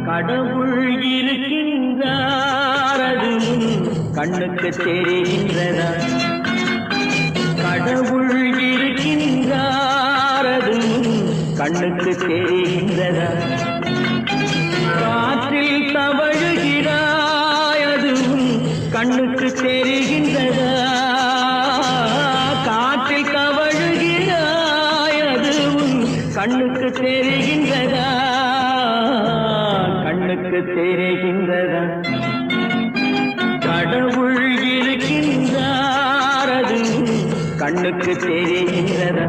கடவுள் இருக்கின்றார் அது கண்ணுக்கு தெரிகின்றதா? கடவுள் இருக்கின்றார் அது கண்ணுக்கு தெரிகின்றதா? காற்றில் தவழுகிறாய் அது கண்ணுக்கு தெரிகின்றதா? காற்றில் தவழுகிறாய் அது கண்ணுக்கு தெரிகின்றதா? கண்ணுக்கு தெரிகின்றதா? கடவுள் இருக்கின்றார் அது கண்ணுக்கு தெரிகின்றதா?